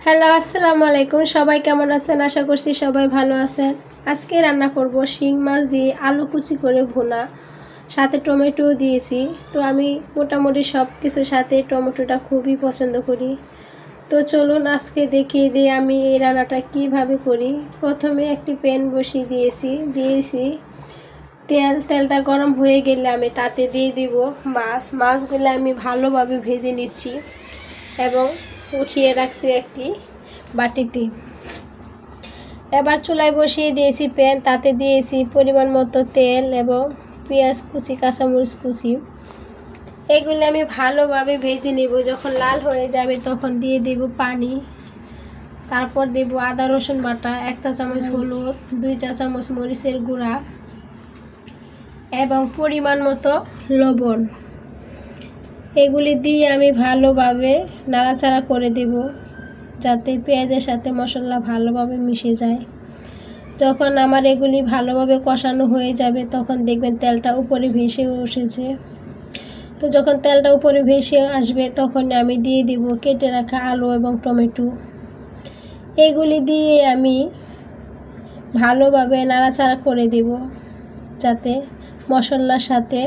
Hello, আসসালামু আলাইকুম। সবাই কেমন আছেন? আশা করছি সবাই ভালো আছেন। আজকে রান্না করব শিং মাছ দিয়ে আলু কুচি করে ভুনা, সাথে টমেটো দিয়েছি। তো আমি মোটামুটি সব কিছুর সাথে টমেটোটা খুবই পছন্দ করি। তো চলুন আজকে দেখিয়ে দিই আমি এই রান্নাটা কিভাবে করি। প্রথমে একটি প্যান বসিয়ে দিয়েছি তেলটা গরম হয়ে গেলে আমি তাতে দিয়ে দিব মাছগুলো আমি ভালোভাবে ভেজে নিচ্ছি এবং উঠিয়ে রাখছি একটি বাটিতে। এবার চুলায় বসিয়ে দিয়েছি প্যান, তাতে দিয়েছি পরিমাণ মতো তেল এবং পেঁয়াজ কুচি, কাঁচামরিচ কুচি। এগুলো আমি ভালোভাবে ভেজে নেব। যখন লাল হয়ে যাবে তখন দিয়ে দেব পানি, তারপর দেব আদা রসুন বাটা, 1 চা চামচ হলুদ, 2 চা চামচ মরিচের গুঁড়া এবং পরিমাণ মতো লবণ। এগুলি দিয়ে আমি ভালোভাবে নাড়াচাড়া করে দেব যাতে পেঁয়াজের সাথে মশলা ভালোভাবে মিশে যায়। যখন আমার এগুলি ভালোভাবে কষানো হয়ে যাবে তখন দেখবেন তেলটা উপরে ভেসে এসেছে। তো যখন তেলটা উপরে ভেসে আসবে তখন আমি দিয়ে দেব কেটে রাখা আলু এবং টমেটো। এগুলি দিয়ে আমি ভালোভাবে নাড়াচাড়া করে দেব যাতে মশলার সাথে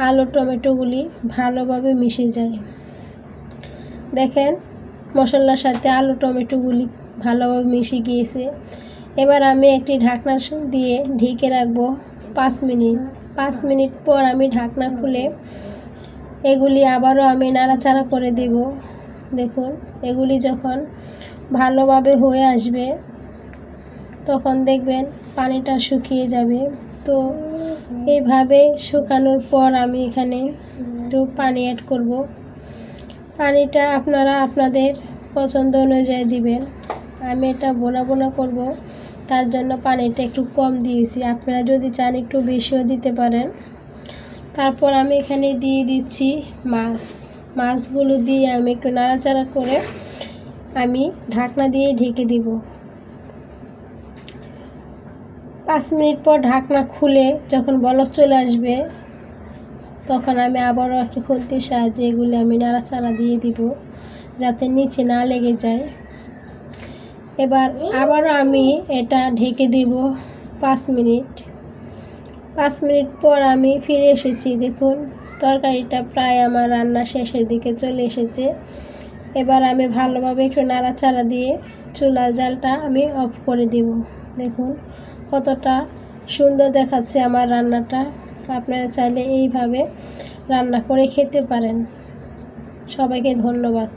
আলু টমেটোগুলি ভালোভাবে মিশে যায়। দেখেন মশলার সাথে আলু টমেটোগুলি ভালোভাবে মিশে গিয়েছে। এবার আমি একটি ঢাকনা দিয়ে ঢেকে রাখবো 5 মিনিট। 5 মিনিট পর আমি ঢাকনা খুলে এগুলি আবারও আমি নাড়াচাড়া করে দেব। দেখুন এগুলি যখন ভালোভাবে হয়ে আসবে তখন দেখবেন পানিটা শুকিয়ে যাবে। তো এইভাবে শুকানোর পর আমি এখানে একটু পানি অ্যাড করব। পানিটা আপনারা আপনাদের পছন্দ অনুযায়ী দিবেন। আমি এটা বোনা করব, তার জন্য পানিটা একটু কম দিয়েছি। আপনারা যদি চান একটু বেশিও দিতে পারেন। তারপর আমি এখানে দিয়ে দিচ্ছি মাছগুলো দিয়ে আমি একটু নাড়াচাড়া করে আমি ঢাকনা দিয়ে ঢেকে দিব। 5 মিনিট পর ঢাকনা খুলে যখন বলক চলে আসবে তখন আমি আবারও একটা খুন্তির সাহায্যে এগুলো আমি নাড়াচাড়া দিয়ে দিব যাতে নিচে না লেগে যায়। এবার আবারও আমি এটা ঢেকে দেব 5 মিনিট। 5 মিনিট পর আমি ফিরে এসেছি। দেখুন তরকারিটা প্রায় আমার রান্না শেষের দিকে চলে এসেছে। এবার আমি ভালোভাবে একটু নাড়াচাড়া দিয়ে চুলার জালটা আমি অফ করে দেব। দেখুন কতটা সুন্দর দেখাচ্ছে আমার রান্নাটা। আপনারা চাইলে এইভাবে রান্না করে খেতে পারেন। সবাইকে ধন্যবাদ।